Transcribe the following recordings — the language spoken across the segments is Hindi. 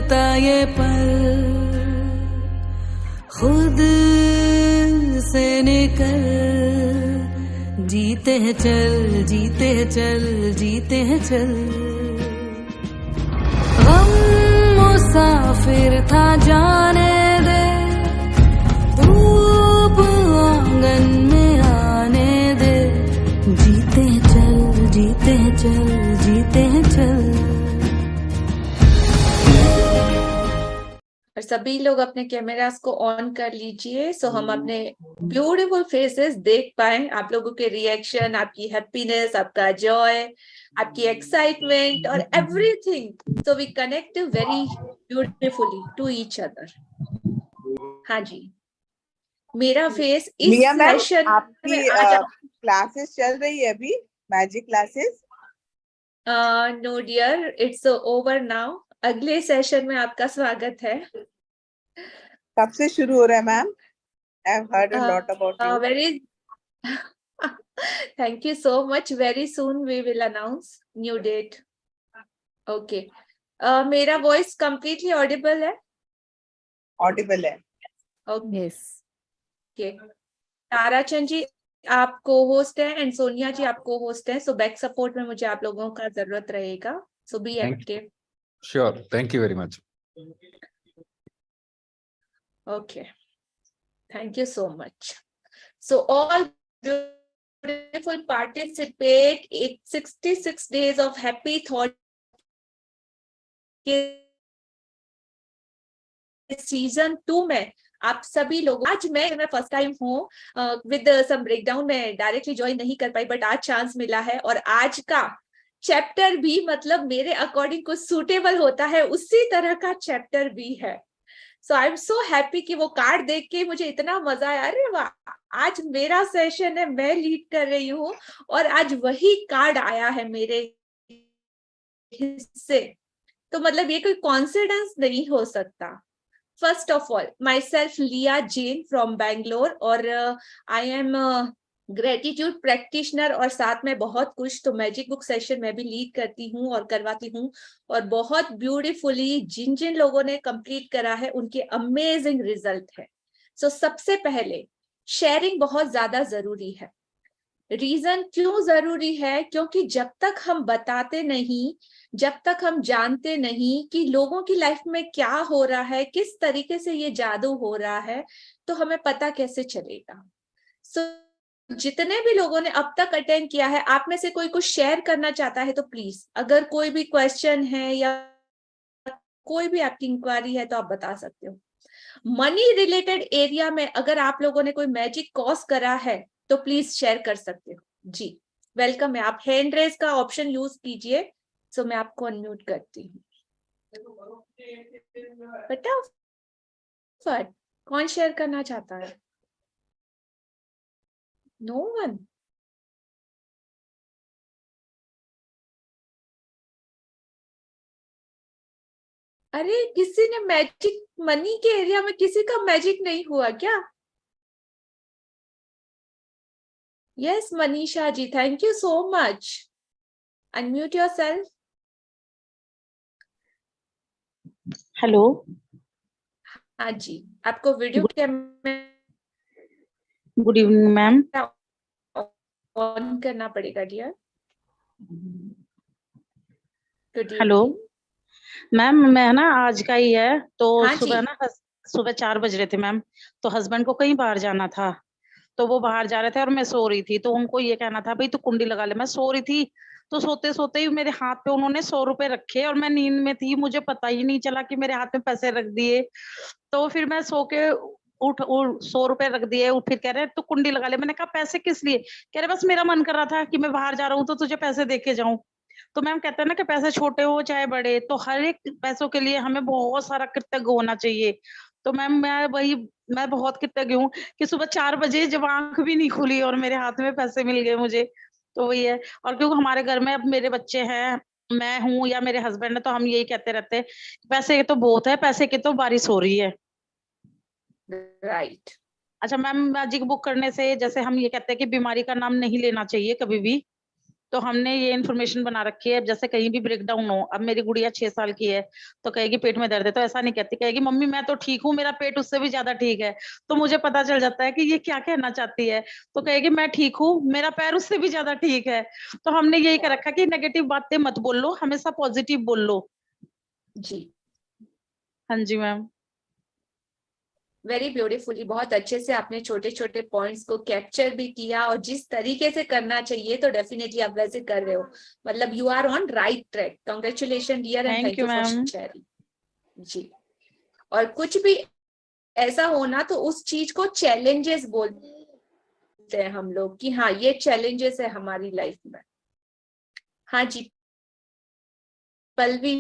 गुजरता ये पल खुद से निकल, जीते हैं चल, जीते हैं चल, जीते हैं चल। गम मुसाफिर था जाने दे, धूप आंगन में आने दे, जीते हैं चल, जीते हैं चल, जीते हैं चल। और सभी लोग अपने कैमरास को ऑन कर लीजिए सो हम अपने ब्यूटीफुल फेसेस देख पाए, आप लोगों के रिएक्शन, आपकी हैप्पीनेस, आपका जॉय, आपकी एक्साइटमेंट और everything. So we connect very beautifully to each other. हाँ जी, मेरा फेस इस मिया मैम, सेशन में आपकी आज क्लासेस चल रही है अभी, magic classes? No dear, it's over now. अगले सेशन में आपका स्वागत है। कब से शुरू हो रहा है ma'am? I have heard a lot about you. Very thank you so much. Very soon we will announce new date. Okay. मेरा वॉइस completely audible है? ऑडिबल है। Okay. Yes. Okay. Tarachand ji आप को होस्ट है एंड सोनिया जी आप को होस्ट है, सो बैक सपोर्ट में मुझे आप लोगों का जरूरत रहेगा, so be active. Sure. Thank you very much. Okay. Thank you so much. So all beautiful participate 66 days of happy thought season 2 में आप सभी लोग। आज मैं फर्स्ट टाइम हूँ विद सम ब्रेकडाउन, में डायरेक्टली ज्वाइन नहीं कर पाई बट आज चांस मिला है और आज का चैप्टर भी मतलब मेरे अकॉर्डिंग कुछ सूटेबल होता है, उसी तरह का चैप्टर भी है। सो आई एम सो हैप्पी कि वो कार्ड देख के मुझे इतना मजा आया, अरे वाह आज मेरा सेशन है, मैं लीड कर रही हूँ और आज वही कार्ड आया है मेरे हिस्से, तो मतलब ये कोई कॉन्सिडेंस नहीं हो सकता। First of all my self लिया जैन फ्रॉम बैंगलोर और आई एम ग्रेटिट्यूड प्रैक्टिशनर और साथ में बहुत कुछ, तो मैजिक बुक सेशन मैं भी लीड करती हूँ और करवाती हूँ और बहुत ब्यूटीफुली जिन जिन लोगों ने कंप्लीट करा है उनके अमेजिंग रिजल्ट है। सो सबसे पहले शेयरिंग बहुत ज्यादा जरूरी है। रीजन क्यों जरूरी है? क्योंकि जब तक हम बताते नहीं, जब तक हम जानते नहीं कि लोगों की लाइफ में क्या हो रहा है, किस तरीके से ये जादू हो रहा है, तो हमें पता कैसे चलेगा। सो जितने भी लोगों ने अब तक अटेंड किया है, आप में से कोई कुछ शेयर करना चाहता है तो प्लीज, अगर कोई भी क्वेश्चन है या कोई भी आपकी इंक्वायरी है तो आप बता सकते हो। मनी रिलेटेड एरिया में अगर आप लोगों ने कोई मैजिक कॉज करा है तो प्लीज शेयर कर सकते हो जी। वेलकम है, आप हैंड रेज का ऑप्शन यूज कीजिए। सो मैं आपको अनम्यूट करती हूँ। फटाफट कौन शेयर करना चाहता है? No one. अरे किसी ने मैजिक मनी के एरिया में किसी का मैजिक नहीं हुआ क्या? Yes Manisha ji, thank you so much. Unmute yourself. Hello जी, आपको video camera good evening ma'am. On करना पड़ेगा डियर। हेलो मैम, मैं ना आज का ही है तो हाँ सुबह जी। ना सुबह 4 बज रहे थे मैम, तो हस्बैंड को कहीं बाहर जाना था, तो वो बाहर जा रहे थे और मैं सो रही थी, तो उनको ये कहना था भाई तू कुंडी लगा ले। मैं सो रही थी तो सोते सोते ही मेरे हाथ पे उन्होंने 100 रुपए रखे और मैं नींद में थी, मुझे पता ही नहीं चला कि मेरे हाथ में पैसे रख दिए। तो फिर मैं सो के उठ 100 रुपए रख दिए, फिर कह रहे तू कुंडी लगा ले। मैंने कहा पैसे किस लिए? कह रहे बस मेरा मन कर रहा था कि मैं बाहर जा रहा हूँ तो तुझे पैसे दे के जाऊं। तो मैम कहते हैं ना कि पैसे छोटे हो चाहे बड़े, तो हर एक पैसों के लिए हमें बहुत सारा कृतज्ञ होना चाहिए। तो मैम मैं बहुत कृतज्ञ हूँ कि सुबह 4 बजे जब आंख भी नहीं खुली और मेरे हाथ में पैसे मिल गए मुझे, तो वही है। और क्योंकि हमारे घर में अब मेरे बच्चे हैं, मैं हूँ या मेरे हस्बैंड है, तो हम यही कहते रहते हैं पैसे तो बहुत है, पैसे की तो बारिश हो रही है। राइट। अच्छा मैम, मैजिक बुक करने से जैसे हम ये कहते हैं कि बीमारी का नाम नहीं लेना चाहिए कभी भी, तो हमने ये इन्फॉर्मेशन बना रखी है, जैसे कहीं भी ब्रेक डाउन हो, अब मेरी गुड़िया 6 साल की है तो कहेगी पेट में दर्द है, तो ऐसा नहीं कहती, कहेगी मम्मी मैं तो ठीक हूँ, मेरा पेट उससे भी ज्यादा ठीक है। तो मुझे पता चल जाता है कि ये क्या कहना चाहती है, तो कहेगी मैं ठीक हूँ, मेरा पैर उससे भी ज्यादा ठीक है। तो हमने यही कर रखा कि नेगेटिव बातें मत बोलो, हमेशा पॉजिटिव बोलो। जी, हाँ जी मैम। वेरी ब्यूटीफुली, बहुत अच्छे से आपने छोटे छोटे पॉइंट्स को कैप्चर भी किया, और जिस तरीके से करना चाहिए तो डेफिनेटली आप वैसे कर रहे हो, मतलब you are on right track. Congratulation dear and thank you for ma'am. Sharing. जी, और कुछ भी ऐसा होना तो उस चीज को चैलेंजेस बोलते हैं हम लोग, कि हाँ ये चैलेंजेस है हमारी लाइफ में। हाँ जी, Pallavi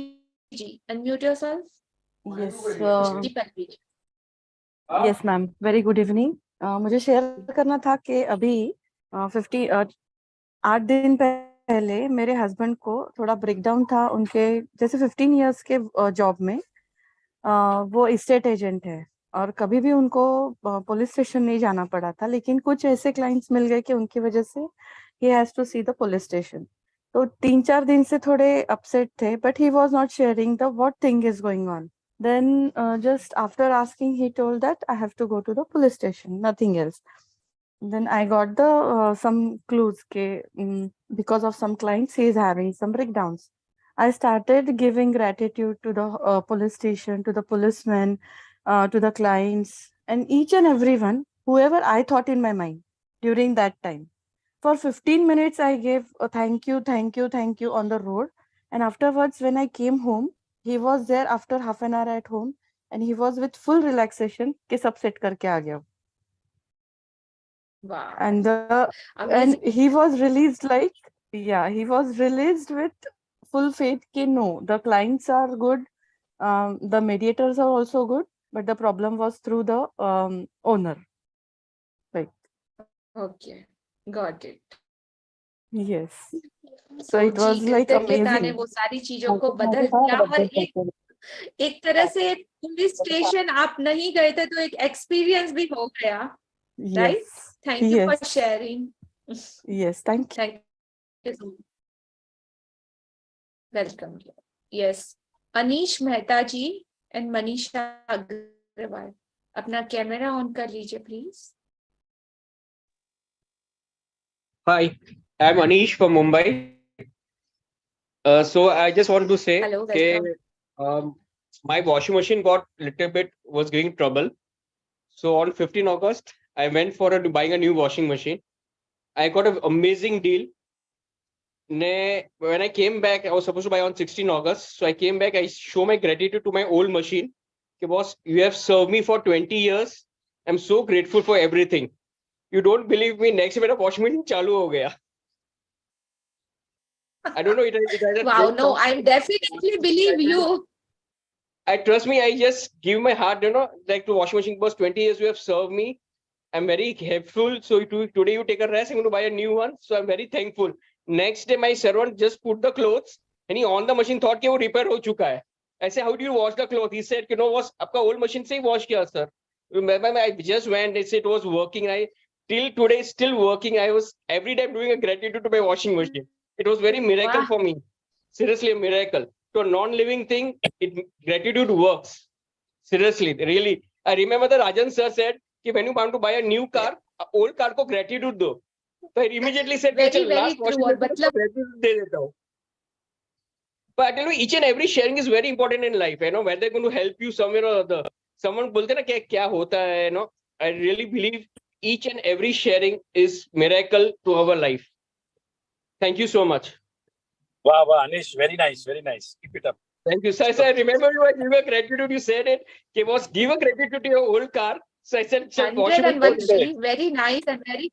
ji, unmute yourself. Yes, जी Pallavi ji. yes ma'am, very good evening. मुझे शेयर करना था कि अभी 8 दिन पहले मेरे हस्बैंड को थोड़ा ब्रेकडाउन था उनके, जैसे 15 इयर्स के जॉब में। वो स्टेट एजेंट है और कभी भी उनको पुलिस स्टेशन नहीं जाना पड़ा था, लेकिन कुछ ऐसे क्लाइंट्स मिल गए कि उनकी वजह से ही has to see the police station. तो 3-4 दिन से थोड़े अपसेट थे, but he was not sharing the what thing is going on. Then just after asking, he told that I have to go to the police station, nothing else. Then I got the some clues because of some clients he is having some breakdowns. I started giving gratitude to the police station, to the policemen, to the clients, and each and everyone, whoever I thought in my mind during that time. For 15 minutes, I gave a thank you, thank you, thank you on the road. And afterwards, when I came home, he was there after half an hour at home, and he was with full relaxation कि सब सेट करके आ गया। Wow. And Amazing. he was released he was released with full faith कि no, the clients are good, the mediators are also good, but the problem was through the owner. Right. Okay, got it. Yes. So it was ji, like कृतज्ञता ने amazing. वो सारी चीजों को बदल दिया, और एक तरह से पुलिस स्टेशन आप नहीं गए थे तो एक एक्सपीरियंस भी हो गया, right? Yes. Thank you for Yes. Sharing. Yes, thank you. Thank you, welcome. Yes, Anish Mehta ji and Manisha Agarwal, अपना कैमरा ऑन कर लीजिए please. Hi, I'm Anish from Mumbai. So I just wanted to say Hello, that welcome. my washing machine was giving trouble. So on 15 August, I went for buying a new washing machine. I got an amazing deal. When I came back, I was supposed to buy on 16 August. So I came back, I show my gratitude to my old machine. Okay, boss, you have served me for 20 years. I'm so grateful for everything. You don't believe me, next day my washing machine चालू हो गया. I don't know. It Wow, no, I definitely believe you. I trust me. I just give my heart. Like to washing machine was 20 years. You have served me. I'm very helpful. So today you take a rest. I'm going to buy a new one. So I'm very thankful. Next day my servant just put the clothes and he on the machine thought कि वो repair हो चुका है. I said, how do you wash the cloth? He said, was आपका old machine से ही wash किया sir. I just went. It said it was working. Till today still working. I was every day doing a gratitude to my washing machine. It was very miracle Wow. for me. Seriously, a miracle. To a non-living thing, gratitude works. Seriously, really. I remember the Rajan sir said, when you want to buy a new car, old car को gratitude दो. So I immediately said, Very, चल very last true. washing और machine मतलब को gratitude दे देता हूँ. But I tell you, each and every sharing is very important in life. Whether they're going to help you somewhere or other. Someone बोलते ना क्या होता है, I really believe each and every sharing is miracle to our life. Thank you so much. Wow, Anish, very nice, very nice. Keep it up. Thank you. So I said, I remember you gave a gratitude. You said it. Was give a gratitude to your old car. So I said, 101, very nice and very.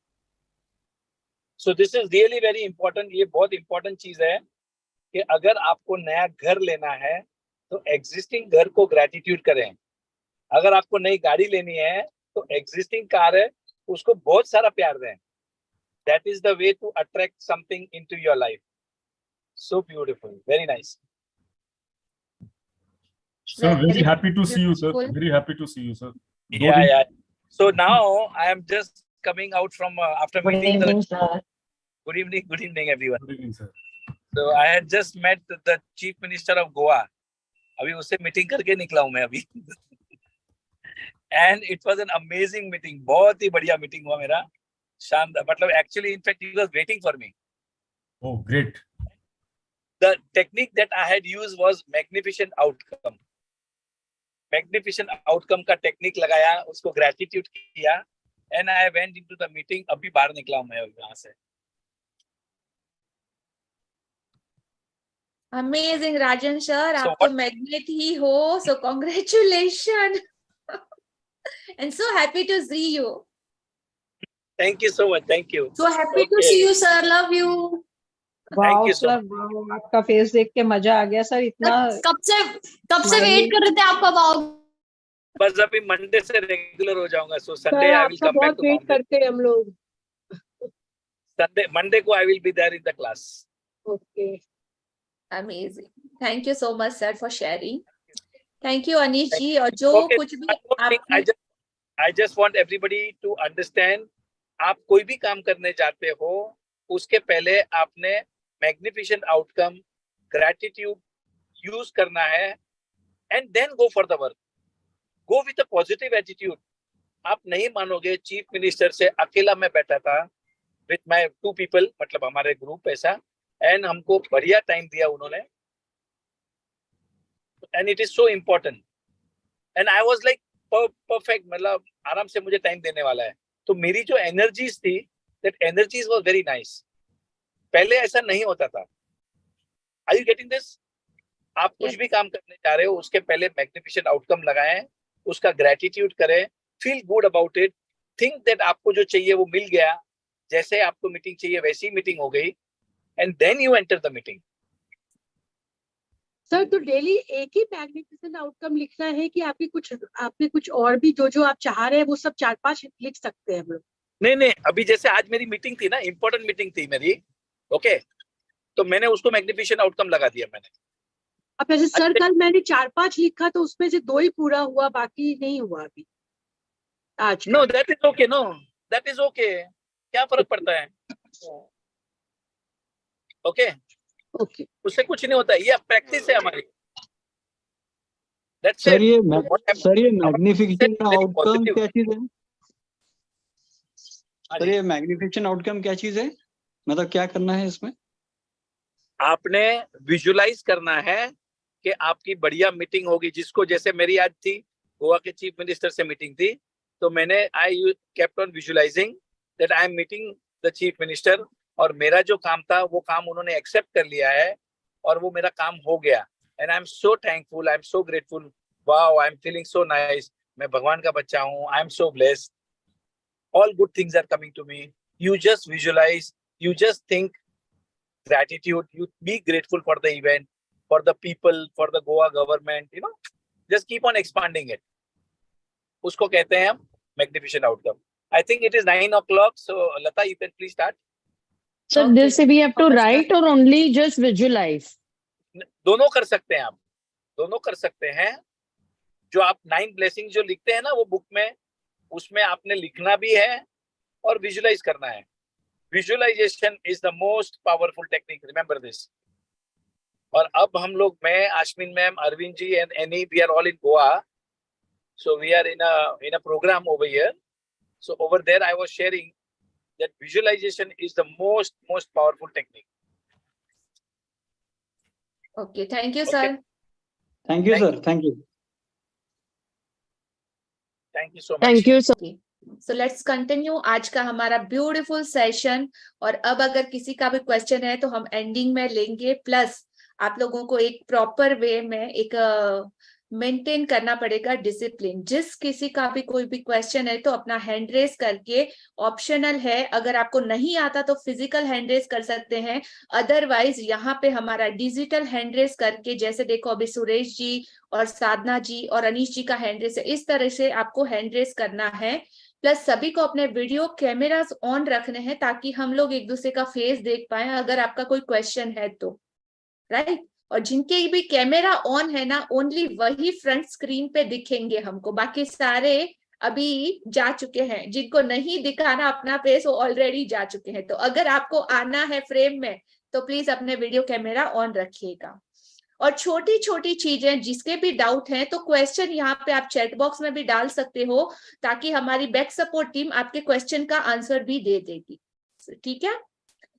So this is really very important. ये बहुत important चीज है कि अगर आपको नया घर लेना है तो existing घर को gratitude करें. अगर आपको नई गाड़ी लेनी है तो existing कार है उसको बहुत सारा प्यार दें. That is the way to attract something into your life. So beautiful, very nice. Sir, very happy to see you, sir. Very happy to see you, sir. Yeah. So now I am just coming out from after meeting the Good evening, everyone. Good evening, sir. So I had just met the Chief Minister of Goa. अभी उससे मीटिंग करके निकला हूँ मैं अभी. And it was an amazing meeting. बहुत ही बढ़िया मीटिंग हुआ मेरा. शानदार. मतलब actually, in fact, he was waiting for me. Oh, great. The technique that I had used was magnificent outcome. Magnificent outcome का technique लगाया, उसको gratitude किया, and I went into the meeting. अभी बाहर निकला हूँ मैं यहाँ से. Amazing, Rajan sir. So आप तो what- magnet ही हो, so congratulations. And so happy to see you. Thank you so much. Thank you. So happy to Okay. see you, sir. Love you. Thank you so sir wow, आपका फेस देख के मजा आ गया सर. इतना कब से Smiling. वेट कर रहे थे आप कब आओगे? बस अभी मंडे से रेगुलर हो जाऊंगा. So sir Sunday I will आपका come back बहुत to वेट Bombay. करते हैं हम लोग. Monday को I will be there in the class. Okay. Amazing. Thank you so much, sir, for sharing. Thank you, Anish ji. और जो Okay, कुछ भी one more thing, आपने I just want everybody to understand. आप कोई भी काम करने जाते हो, उसके पहले आपने magnificent outcome, gratitude use करना है, and then go for the work. Go with a positive attitude. आप नहीं मानोगे, चीफ मिनिस्टर से अकेला मैं बैठा था with my 2 people, मतलब हमारे ग्रुप ऐसा, and हमको बढ़िया टाइम दिया उन्होंने, and it is so important. And I was like perfect, मतलब आराम से मुझे टाइम देने वाला है. तो मेरी जो एनर्जीज थी, that energies was very nice. पहले ऐसा नहीं होता था. Are you getting this? आप कुछ Yes. भी काम करने जा रहे हो, उसके पहले मैग्निफिसेंट आउटकम लगाएं, उसका ग्रेटिट्यूड करें, feel good about it, think that आपको जो चाहिए वो मिल गया, जैसे आपको मीटिंग चाहिए वैसी मीटिंग हो गई, and then you enter the meeting. Sir तो डेली एक ही मैग्निफिसेंट आउटकम लिखना है कि आपके कुछ और भी जो आप चाह रहे हैं वो सब 4-5 लिख सकते हैं हम लोग? नहीं, अभी जैसे आज मेरी मीटिंग थी ना, इंपॉर्टेंट मीटिंग थी मेरी, ओके, तो मैंने उसको मैग्निफिसेंट आउटकम लगा दिया मैंने. अब जैसे सर कल मैंने 4-5 लिखा तो उसमें से 2 ही पूरा हुआ, बाकी नहीं हुआ अभी आज का. No, that is okay. No, that is okay. क्या फर्क पड़ता है? Okay, okay. उससे कुछ नहीं होता. ये प्रैक्टिस है हमारी. That's sir it. ये What happened- सर ये मैग्निफिकेशन Very आउटकम positive. क्या चीज है? हाँ सर जी. ये मैग्निफिकेशन आउटकम क्या चीज है? मतलब क्या करना है इसमें? आपने विजुलाइज करना है कि आपकी बढ़िया मीटिंग होगी, जिसको जैसे मेरी आज थी, गोवा के चीफ मिनिस्टर से मीटिंग थी, तो मैंने I kept on visualising that I am meeting the chief minister, और मेरा जो काम था वो काम उन्होंने एक्सेप्ट कर लिया है और वो मेरा काम हो गया. And I am so thankful, I am so grateful. Wow, I am feeling so nice. मैं भगवान का बच्चा हूँ. I am so blessed. All good things are coming to me. You just visualize, you just think gratitude, you be grateful for the event, for the people, for the Goa government, you know, just keep on expanding it. Usko कहते हैं हम magnificent outcome. I think it is 9 o'clock, so Lata, you can please start. So this we have to write or only just visualize? दोनों कर सकते हैं आप, दोनों कर सकते हैं. जो आप 9 blessings जो लिखते हैं ना वो बुक में, उसमें आपने लिखना भी है और विजुलाइज करना है. Visualization is the most powerful technique. Remember this. और अब हम लोग, मैं, Ashwin ma'am, Arvind ji and Annie, we are all in Goa. So we are in a program over here. So over there I was sharing that visualization is the most powerful technique. Okay, thank you, Okay. sir. Thank you Thank sir. Thank you. Thank you so much. Thank you so So let's continue आज का हमारा ब्यूटीफुल सेशन. और अब अगर किसी का भी क्वेश्चन है तो हम एंडिंग में लेंगे. प्लस आप लोगों को एक प्रॉपर वे में एक मेंटेन करना पड़ेगा डिसिप्लिन. जिस किसी का भी कोई भी क्वेश्चन है तो अपना हैंड रेस करके, ऑप्शनल है, अगर आपको नहीं आता तो फिजिकल हैंड रेस कर सकते हैं. अदरवाइज यहाँ पे हमारा डिजिटल हैंड रेस करके, जैसे देखो अभी सुरेश जी और साधना जी और अनीश जी का हैंड रेस है, इस तरह से आपको हैंड रेस करना है. प्लस सभी को अपने वीडियो कैमरास ऑन रखने हैं ताकि हम लोग एक दूसरे का फेस देख पाए अगर आपका कोई क्वेश्चन है तो, राइट. और जिनके भी कैमरा ऑन है ना, ओनली वही फ्रंट स्क्रीन पे दिखेंगे हमको, बाकी सारे अभी जा चुके हैं, जिनको नहीं दिखाना अपना फेस वो ऑलरेडी जा चुके हैं। तो अगर आपको आना है फ्रेम में तो प्लीज अपने वीडियो कैमरा ऑन रखिएगा। और छोटी छोटी चीजें जिसके भी डाउट हैं तो क्वेश्चन यहाँ पे आप चैट बॉक्स में भी डाल सकते हो, ताकि हमारी बैक सपोर्ट टीम आपके क्वेश्चन का आंसर भी दे देगी। ठीक है,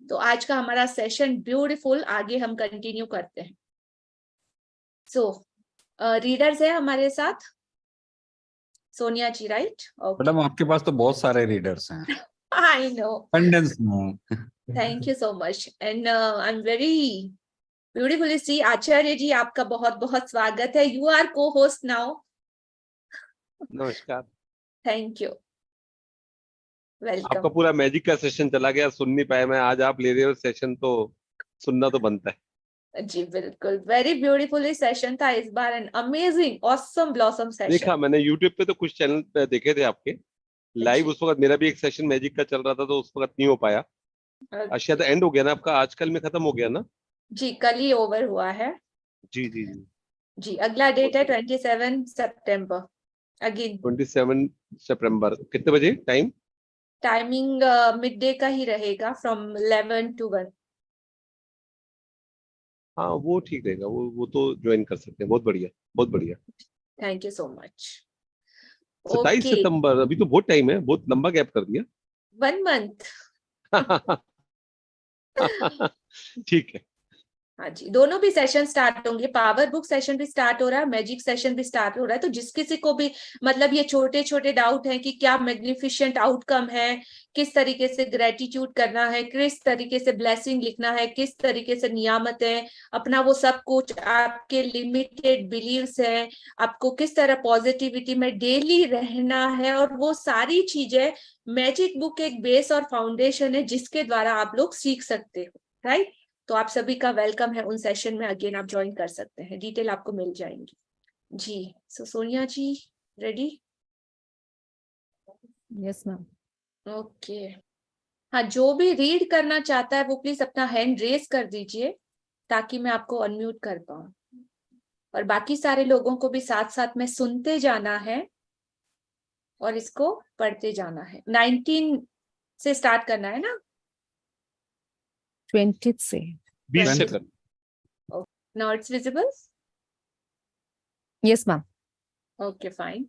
तो आज का हमारा सेशन ब्यूटीफुल, आगे हम कंटिन्यू करते हैं। सो रीडर्स है हमारे साथ, सोनिया जी, राइट? मैडम आपके पास तो बहुत सारे रीडर्स हैं। आई नो, Abundance में। Thank you so much and I am very beautifully see. Acharya ji आपका बहुत बहुत स्वागत है, you are co host now. नमस्कार। Thank you, welcome. आपका पूरा मैजिक का सेशन चला गया, सुन नहीं पाया मैं, आज आप ले रहे हो सेशन तो सुनना तो बनता है। जी बिल्कुल, वेरी ब्यूटीफुली सेशन था इस बार, and amazing awesome blossom session. देखा मैंने यूट्यूब पे तो कुछ चैनल देखे थे आपके लाइव, उस वक्त मेरा भी एक सेशन मैजिक का चल रहा था तो उस वक्त नहीं हो पाया। शायद एंड हो गया ना आपका, आजकल में खत्म हो गया ना? जी कल ही ओवर हुआ है। जी जी जी जी, अगला डेट है 27 सितंबर। अगेन 27 सितंबर। कितने बजे टाइम? टाइमिंग मिड डे का ही रहेगा, फ्रॉम 11 to 1। हाँ वो ठीक रहेगा, वो तो ज्वाइन कर सकते हैं। बहुत बढ़िया, बहुत बढ़िया। Thank you so much. 27 सितंबर, अभी तो बहुत टाइम है, बहुत लंबा गैप कर दिया। 1 month। ठीक है। हाँ जी, दोनों भी सेशन स्टार्ट होंगे, पावर बुक सेशन भी स्टार्ट हो रहा है, मैजिक सेशन भी स्टार्ट हो रहा है। तो जिस किसी को भी मतलब ये छोटे छोटे डाउट हैं कि क्या मैग्निफिशेंट आउटकम है, किस तरीके से ग्रेटिट्यूड करना है, किस तरीके से ब्लेसिंग लिखना है, किस तरीके से नियामत है अपना, वो सब कुछ आपके लिमिटेड बिलीव्स है, आपको किस तरह पॉजिटिविटी में डेली रहना है, और वो सारी चीजें मैजिक बुक एक बेस और फाउंडेशन है जिसके द्वारा आप लोग सीख सकते हो, राइट? तो आप सभी का वेलकम है उन सेशन में, अगेन आप ज्वाइन कर सकते हैं, डिटेल आपको मिल जाएंगी। जी, सो सोनिया जी रेडी? Yes ma'am. ओके, हाँ, जो भी रीड करना चाहता है वो प्लीज अपना हैंड रेज कर दीजिए ताकि मैं आपको अनम्यूट कर पाऊं, और बाकी सारे लोगों को भी साथ साथ में सुनते जाना है और इसको पढ़ते जाना है। 19 से स्टार्ट करना है ना? 20 से 20 से कर। Now it's visible? Yes ma'am. Okay fine.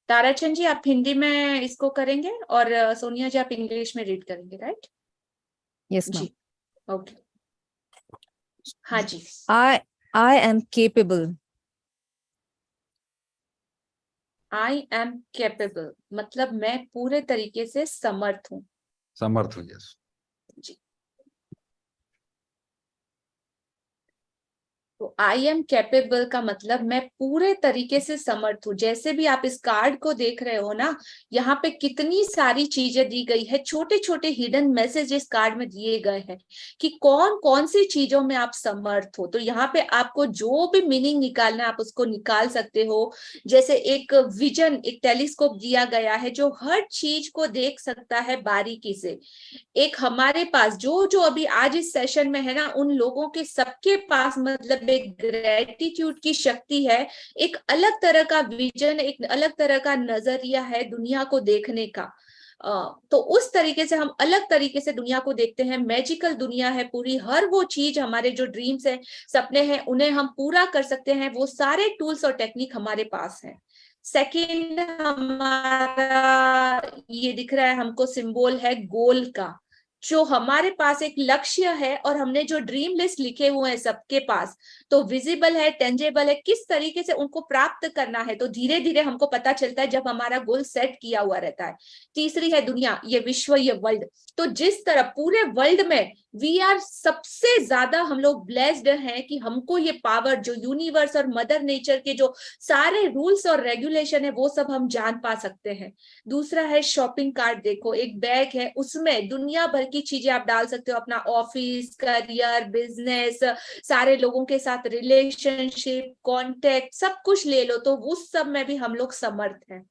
Tarachand ji आप हिंदी में इसको करेंगे और सोनिया जी आप इंग्लिश में रीड करेंगे, राइट? Yes ma'am. जी ओके। हाँ जी। I am capable. I am capable मतलब मैं पूरे तरीके से समर्थ हूँ। समर्थ हूँ, यस। जी, तो आई एम कैपेबल का मतलब मैं पूरे तरीके से समर्थ हूँ। जैसे भी आप इस कार्ड को देख रहे हो ना, यहाँ पे कितनी सारी चीजें दी गई है, छोटे छोटे हिडन मैसेज इस कार्ड में दिए गए हैं कि कौन कौन सी चीजों में आप समर्थ हो। तो यहाँ पे आपको जो भी मीनिंग निकालना है आप उसको निकाल सकते हो। जैसे एक विजन, एक टेलीस्कोप दिया गया है जो हर चीज को देख सकता है बारीकी से। एक हमारे पास जो जो अभी आज इस सेशन में है ना, उन लोगों के सबके पास मतलब एक ग्रेटिट्यूड की शक्ति है, एक अलग तरह का विजन, एक अलग तरह का नजरिया है दुनिया को देखने का। तो उस तरीके से हम अलग तरीके से दुनिया को देखते हैं। मैजिकल दुनिया है पूरी, हर वो चीज, हमारे जो ड्रीम्स है, सपने हैं, उन्हें हम पूरा कर सकते हैं। वो सारे टूल्स और टेक्निक हमारे पास हैं। सेकेंड हमारा ये दिख रहा है हमको सिंबल है गोल का, जो हमारे पास एक लक्ष्य है और हमने जो ड्रीम लिस्ट लिखे हुए हैं सबके पास, तो विजिबल है, टेंजेबल है, किस तरीके से उनको प्राप्त करना है तो धीरे धीरे हमको पता चलता है जब हमारा गोल सेट किया हुआ रहता है। तीसरी है दुनिया, ये विश्व, ये वर्ल्ड। तो जिस तरह पूरे वर्ल्ड में वी आर सबसे ज्यादा हम लोग ब्लेस्ड हैं कि हमको ये पावर, जो यूनिवर्स और मदर नेचर के जो सारे रूल्स और रेगुलेशन है वो सब हम जान पा सकते हैं। दूसरा है शॉपिंग कार्ट, देखो एक बैग है, उसमें दुनिया भर की चीजें आप डाल सकते हो, अपना ऑफिस, करियर, बिजनेस, सारे लोगों के साथ रिलेशनशिप, कांटेक्ट, सब कुछ ले लो, तो उस सब में भी हम लोग समर्थ हैं।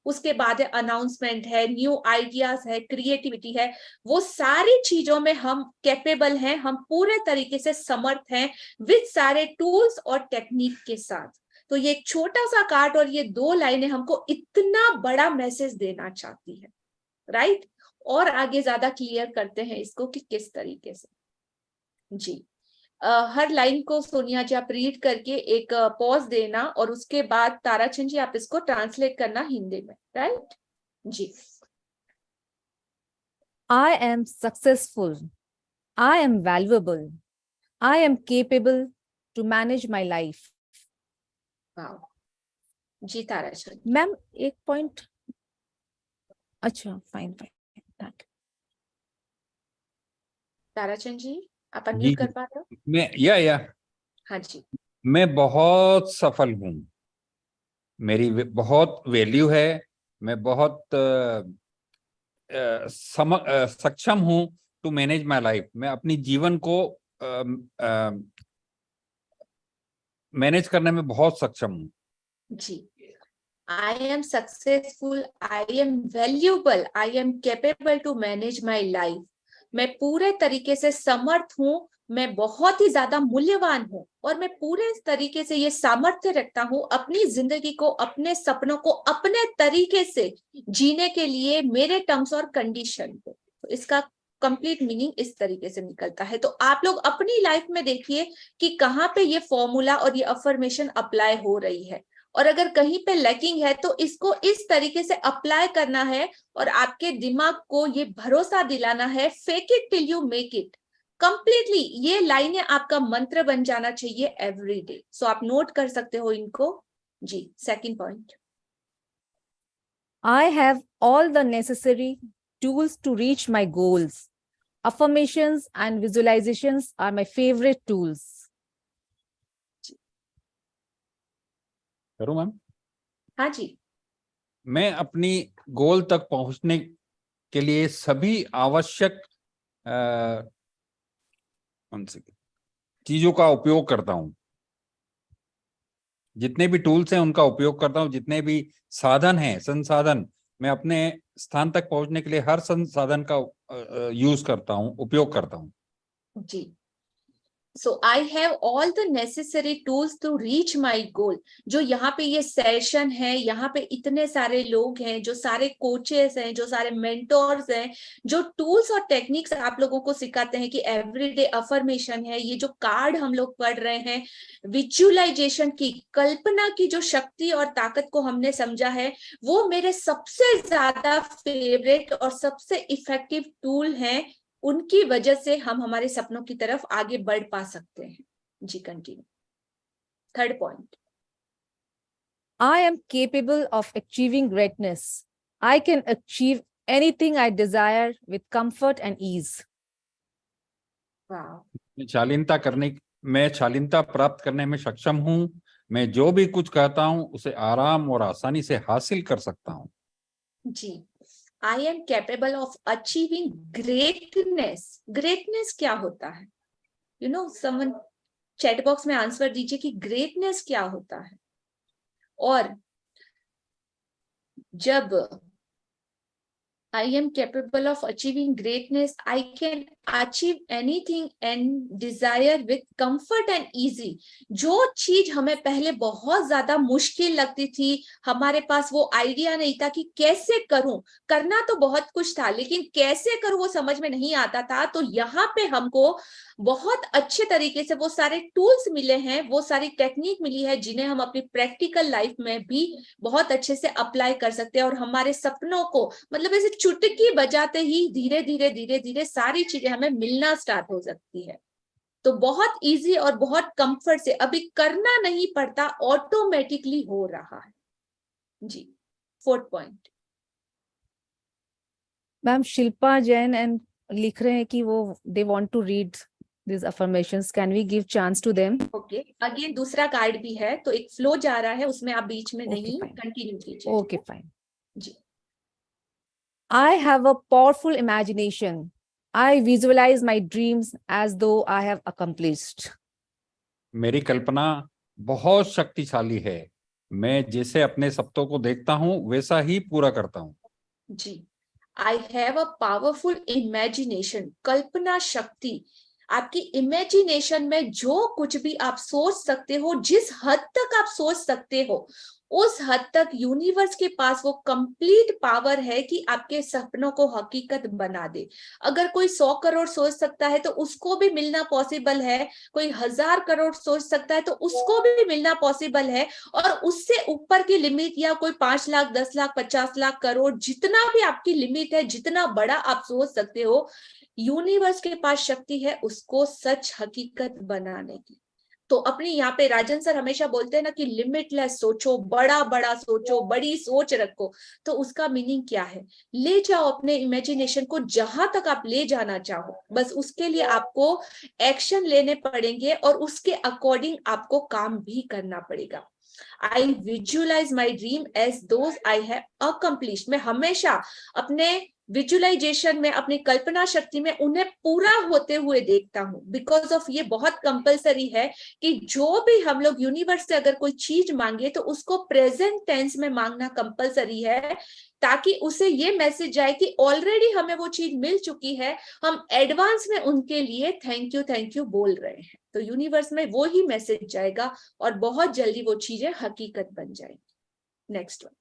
उसके बाद है अनाउंसमेंट है, न्यू आइडियाज है, क्रिएटिविटी है, वो सारी चीजों में हम कैपेबल हैं, हम पूरे तरीके से समर्थ हैं विद सारे टूल्स और टेक्निक के साथ। तो ये एक छोटा सा कार्ड और ये 2 लाइनें हमको इतना बड़ा मैसेज देना चाहती है, राइट? और आगे ज्यादा क्लियर करते हैं इसको कि किस तरीके से। जी हर लाइन को सोनिया जी आप रीड करके एक पॉज देना और उसके बाद ताराचंद जी आप इसको ट्रांसलेट करना हिंदी में, राइट? जी। I am successful. I am valuable. I am capable to manage my life. Wow जी ताराचंद। मैम एक पॉइंट, अच्छा fine fine, thank you. Tarachand ji आप जी अनम्यूट कर पा रहे हो? मैं या हाँ जी। मैं बहुत सफल हूँ, मेरी बहुत वैल्यू है, मैं बहुत सक्षम हूँ टू मैनेज माय लाइफ। मैं अपनी जीवन को मैनेज करने में बहुत सक्षम हूँ। जी I am successful, I am valuable, I am capable to manage my life. मैं पूरे तरीके से समर्थ हूँ, मैं बहुत ही ज्यादा मूल्यवान हूँ और मैं पूरे तरीके से ये सामर्थ्य रखता हूँ अपनी जिंदगी को, अपने सपनों को अपने तरीके से जीने के लिए, मेरे टर्म्स और कंडीशन को। तो इसका कंप्लीट मीनिंग इस तरीके से निकलता है। तो आप लोग अपनी लाइफ में देखिए कि कहाँ पे ये फॉर्मूला और ये अफर्मेशन अप्लाई हो रही है, और अगर कहीं पे लैकिंग है तो इसको इस तरीके से अप्लाई करना है और आपके दिमाग को ये भरोसा दिलाना है, fake it till you make it. Completely ये लाइनें आपका मंत्र बन जाना चाहिए एवरी डे। सो आप नोट कर सकते हो इनको। जी second point, I have all the necessary tools to reach my goals. Affirmations and visualizations are my favorite tools. करूँ मैम? हाँ जी। मैं अपनी गोल तक पहुंचने के लिए सभी आवश्यक चीजों का उपयोग करता हूं। जितने भी टूल्स हैं उनका उपयोग करता हूं, जितने भी साधन हैं, संसाधन, मैं अपने स्थान तक पहुंचने के लिए हर संसाधन का यूज करता हूं, उपयोग करता हूं। जी so I have all the necessary tools to reach my goal. जो यहाँ पे ये सेशन है, यहाँ पे इतने सारे लोग हैं, जो सारे कोचेस हैं, जो सारे मेंटोर्स हैं, जो टूल्स और टेक्निक्स आप लोगों को सिखाते हैं कि एवरीडे अफर्मेशन है, ये जो कार्ड हम लोग पढ़ रहे हैं, विजुअलाइजेशन की, कल्पना की जो शक्ति और ताकत को हमने समझा है, वो मेरे सबसे ज्यादा फेवरेट और सबसे इफेक्टिव टूल हैं। उनकी वजह से हम हमारे सपनों की तरफ आगे बढ़ पा सकते हैं। जी continue. Third point, I am capable of achieving greatness. I can achieve anything I desire with comfort and ease. वाह, मैं शालीनता प्राप्त करने में सक्षम हूं। मैं जो भी कुछ कहता हूं उसे आराम और आसानी से हासिल कर सकता हूं। जी I am capable of achieving greatness. Greatness क्या होता है? You know someone chat box में आंसर दीजिए कि ग्रेटनेस क्या होता है। और जब I am capable of achieving greatness, I can achieve anything and desire with comfort and easy. जो चीज हमें पहले बहुत ज्यादा मुश्किल लगती थी, हमारे पास वो आइडिया नहीं था कि कैसे करूं, करना तो बहुत कुछ था लेकिन कैसे करूं वो समझ में नहीं आता था। तो यहाँ पे हमको बहुत अच्छे तरीके से वो सारे टूल्स मिले हैं, वो सारी टेक्निक मिली है जिन्हें हम अपनी प्रैक्टिकल लाइफ में भी बहुत अच्छे से अप्लाई कर सकते हैं और हमारे सपनों को, मतलब ऐसे चुटकी बजाते ही धीरे धीरे धीरे धीरे सारी चीजें हमें मिलना स्टार्ट हो सकती है। तो बहुत इजी और बहुत कंफर्ट से, अभी करना नहीं पड़ता, ऑटोमेटिकली हो रहा है। जी fourth point, ma'am Shilpa Jain and लिख रहे हैं कि वो they want to read these affirmations. Can we give chance to them? Okay again दूसरा कार्ड भी है तो एक फ्लो जा रहा है, उसमें आप बीच में नहीं कंटिन्यू कीजिए। Okay, fine. Ji I have a powerful imagination. I visualize my dreams as though I have accomplished. मेरी कल्पना बहुत शक्तिशाली है। मैं जैसे अपने सपनों को देखता हूं वैसा ही पूरा करता हूं। जी I have a powerful imagination. कल्पना शक्ति, आपकी इमेजिनेशन में जो कुछ भी आप सोच सकते हो, जिस हद तक आप सोच सकते हो, उस हद तक यूनिवर्स के पास वो कंप्लीट पावर है कि आपके सपनों को हकीकत बना दे। अगर कोई 100 करोड़ सोच सकता है तो उसको भी मिलना पॉसिबल है, कोई 1000 करोड़ सोच सकता है तो उसको भी मिलना पॉसिबल है, और उससे ऊपर की लिमिट या कोई 5 लाख 10 लाख 50 लाख करोड़, जितना भी आपकी लिमिट है, जितना बड़ा आप सोच सकते हो, यूनिवर्स के पास शक्ति है उसको सच हकीकत बनाने की। तो अपनी यहाँ पे राजन सर हमेशा बोलते हैं ना कि लिमिटलेस सोचो, बड़ा बड़ा सोचो, बड़ी सोच रखो। तो उसका मीनिंग क्या है? ले जाओ अपने इमेजिनेशन को जहां तक आप ले जाना चाहो, बस उसके लिए आपको एक्शन लेने पड़ेंगे और उसके अकॉर्डिंग आपको काम भी करना पड़ेगा। I visualize my dream as those I have accomplished. मैं हमेशा अपने विजुअलाइजेशन में, अपनी कल्पना शक्ति में उन्हें पूरा होते हुए देखता हूँ। बिकॉज ऑफ ये बहुत कंपलसरी है कि जो भी हम लोग यूनिवर्स से अगर कोई चीज मांगे तो उसको प्रेजेंट टेंस में मांगना कंपलसरी है, ताकि उसे ये मैसेज जाए कि ऑलरेडी हमें वो चीज मिल चुकी है, हम एडवांस में उनके लिए थैंक यू बोल रहे हैं। तो यूनिवर्स में वो ही मैसेज जाएगा और बहुत जल्दी वो चीजें हकीकत बन जाएंगी। Next one.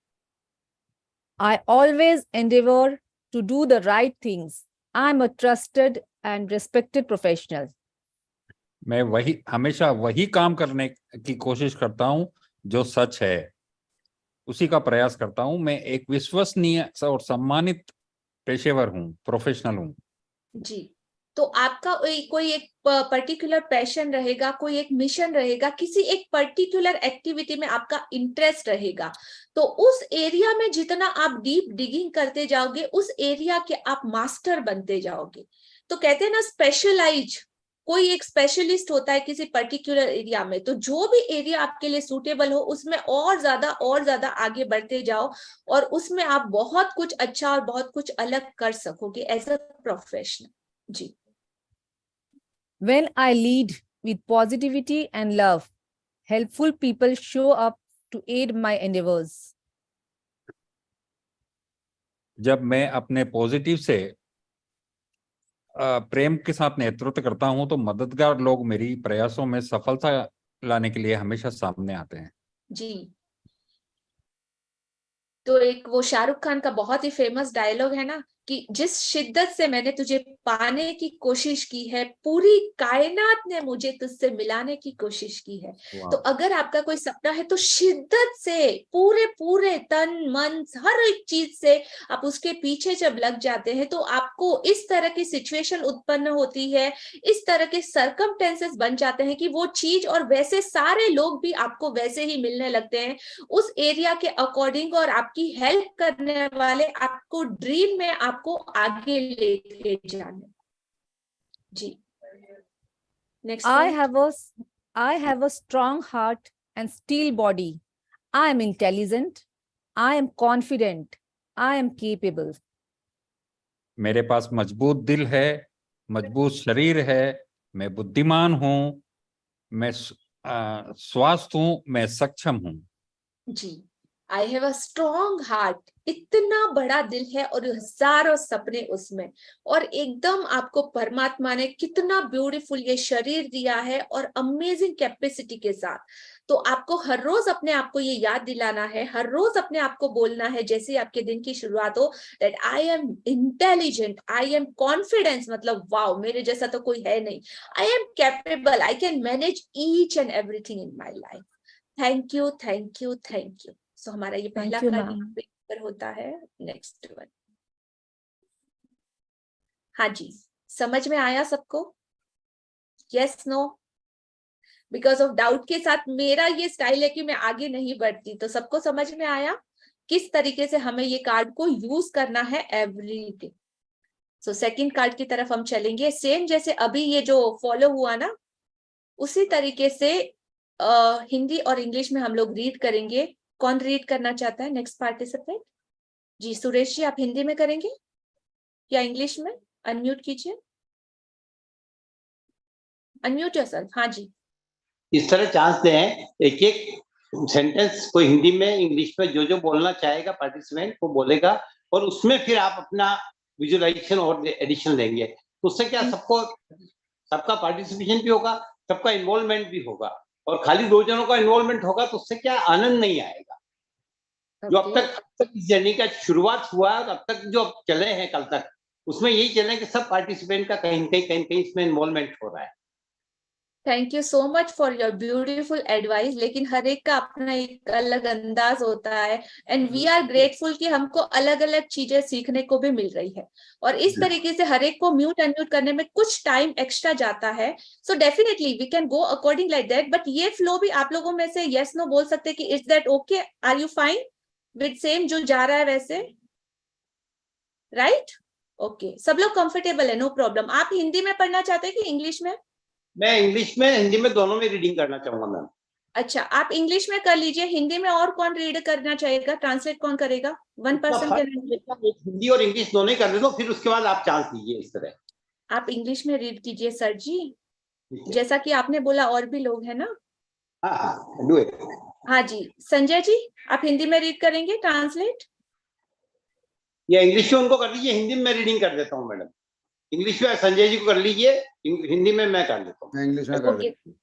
I always endeavor to do the right things. I am a trusted and respected professional. मैं हमेशा वही काम करने की कोशिश करता हूं जो सच है, उसी का प्रयास करता हूं। मैं एक विश्वसनीय और सम्मानित पेशेवर हूं, प्रोफेशनल हूं। जी, तो आपका कोई एक पर्टिकुलर पैशन रहेगा, कोई एक मिशन रहेगा, किसी एक पर्टिकुलर एक्टिविटी में आपका इंटरेस्ट रहेगा, तो उस एरिया में जितना आप डीप डिगिंग करते जाओगे, उस एरिया के आप मास्टर बनते जाओगे। तो कहते हैं ना स्पेशलाइज, कोई एक स्पेशलिस्ट होता है किसी पर्टिकुलर एरिया में, तो जो भी एरिया आपके लिए सूटेबल हो उसमें और ज्यादा आगे बढ़ते जाओ और उसमें आप बहुत कुछ अच्छा और बहुत कुछ अलग कर सकोगे एज अ प्रोफेशनल। जी। When I lead with positivity and love, helpful people show up to aid my endeavors. जब मैं अपने पॉजिटिव से प्रेम के साथ नेतृत्व करता हूं तो मददगार लोग मेरी प्रयासों में सफलता लाने के लिए हमेशा सामने आते हैं। जी, तो एक वो शाहरुख खान का बहुत ही फेमस डायलॉग है ना कि जिस शिद्दत से मैंने तुझे पाने की कोशिश की है, पूरी कायनात ने मुझे तुझसे मिलाने की कोशिश की है। तो अगर आपका कोई सपना है तो शिद्दत से, पूरे तन मन हर एक चीज से आप उसके पीछे जब लग जाते हैं तो आपको इस तरह की सिचुएशन उत्पन्न होती है, इस तरह के सर्कमस्टेंसेस बन जाते हैं कि वो चीज और वैसे सारे लोग भी आपको वैसे ही मिलने लगते हैं उस एरिया के अकॉर्डिंग, और आपकी हेल्प करने वाले आपको ड्रीम में आपको आगे लेके जाने। जी, next. I have a strong heart and steel body. I am intelligent. I am confident. I am capable. मेरे पास मजबूत दिल है, मजबूत शरीर है, मैं बुद्धिमान हूं, मैं स्वस्थ हूं, मैं सक्षम हूं। जी, I have a strong heart, इतना बड़ा दिल है और हजारों सपने उसमें, और एकदम आपको परमात्मा ने कितना ब्यूटीफुल ये शरीर दिया है और अमेजिंग कैपेसिटी के साथ। तो आपको हर रोज अपने आप को ये याद दिलाना है, हर रोज अपने आप को बोलना है जैसे ही आपके दिन की शुरुआत हो, that I am intelligent, I am confidence, मतलब वाओ मेरे जैसा तो कोई है नहीं, I am capable, I can manage each and everything in my life. Thank you, thank you, thank you. So हमारा ये पहला कार्ड होता है। Next one. हाँ जी, समझ में आया सबको? Yes, no? Because of doubt के साथ मेरा ये स्टाइल है कि मैं आगे नहीं बढ़ती, तो सबको समझ में आया किस तरीके से हमें ये कार्ड को यूज करना है every day. So second card की तरफ हम चलेंगे। सेम जैसे अभी ये जो फॉलो हुआ ना, उसी तरीके से हिंदी और इंग्लिश में हम लोग रीड करेंगे। कौन रीड करना चाहता है? Next participant. जी, सुरेश जी, आप हिंदी में करेंगे या इंग्लिश में? अनम्यूट कीजिए, अनम्यूट योरसेल्फ। हाँ जी, इस तरह चांस दें, एक एक सेंटेंस कोई हिंदी में इंग्लिश में जो बोलना चाहेगा पार्टिसिपेंट वो बोलेगा, और उसमें फिर आप अपना विजुअलाइजेशन और एडिशन देंगे। उससे क्या सबको सबका पार्टिसिपेशन भी होगा, सबका इन्वॉल्वमेंट भी होगा, और खाली 2 जनों का इन्वॉल्वमेंट होगा तो उससे क्या आनंद नहीं आएगा। जो अब तक इस जर्नी का शुरुआत हुआ, अब तक जो चले हैं कल तक, उसमें यही चले कि सब पार्टिसिपेंट का कहीं कहीं इसमें इन्वॉल्वमेंट हो रहा है। Thank you so much for your beautiful advice. लेकिन हर एक का अपना एक अलग अंदाज होता है, एंड वी आर ग्रेटफुल कि हमको अलग अलग चीजें सीखने को भी मिल रही है, और इस तरीके से हर एक को म्यूट अनम्यूट करने में कुछ टाइम एक्स्ट्रा जाता है। So definitely we can go according like that, but ये फ्लो भी आप लोगों में से यस नो बोल सकते कि is that okay, are you fine with same जो जा रहा है वैसे, राइट? ओके, सब लोग कंफर्टेबल है, नो प्रॉब्लम। आप हिंदी में पढ़ना चाहते हैं कि इंग्लिश में? मैं इंग्लिश में, हिंदी में, दोनों में रीडिंग करना चाहूंगा मैम। अच्छा, आप इंग्लिश में कर लीजिए। हिंदी में और कौन रीड करना चाहेगा? ट्रांसलेट कौन करेगा? 1% हिंदी और इंग्लिश दोनों ही कर दे दो, फिर उसके बाद आप चांस दीजिए इस तरह। आप इंग्लिश में रीड कीजिए सर जी, जैसा कि आपने बोला और भी लोग हैं ना। हाँ, डू इट। हाँ जी, संजय जी आप हिंदी में रीड करेंगे ट्रांसलेट, या इंग्लिश में उनको कर लीजिए, हिंदी में मैं रीडिंग कर देता हूँ मैडम। इंग्लिश में संजय जी को कर लीजिए, हिंदी में मैं कर देता हूँ। इंग्लिश में कर देता हूँ।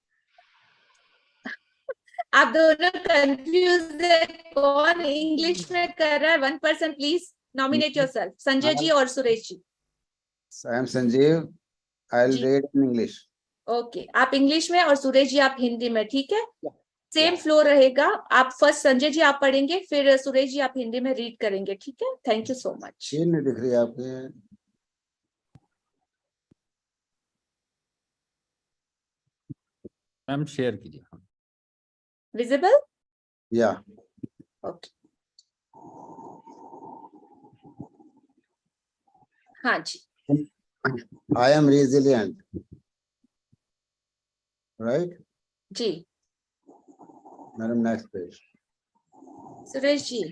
आप दोनों कंफ्यूज है कौन इंग्लिश में कर रहा है? 1% please nominate yourself, Sanjay ji और Suresh ji. I am Sanjeev. I'll जी। read in English. ओके, आप इंग्लिश में और सुरेश जी आप हिंदी में, ठीक है? सेम फ्लो रहेगा। आप फर्स्ट संजय जी आप पढ़ेंगे, फिर सुरेश जी आप हिंदी में रीड करेंगे, ठीक है? Thank you so much. Screen नहीं दिख रही है आपके? मैम शेयर कीजिए। विजिबल? या ओके, हाँ जी। I am resilient. Right? जी madam next page. Suresh ji.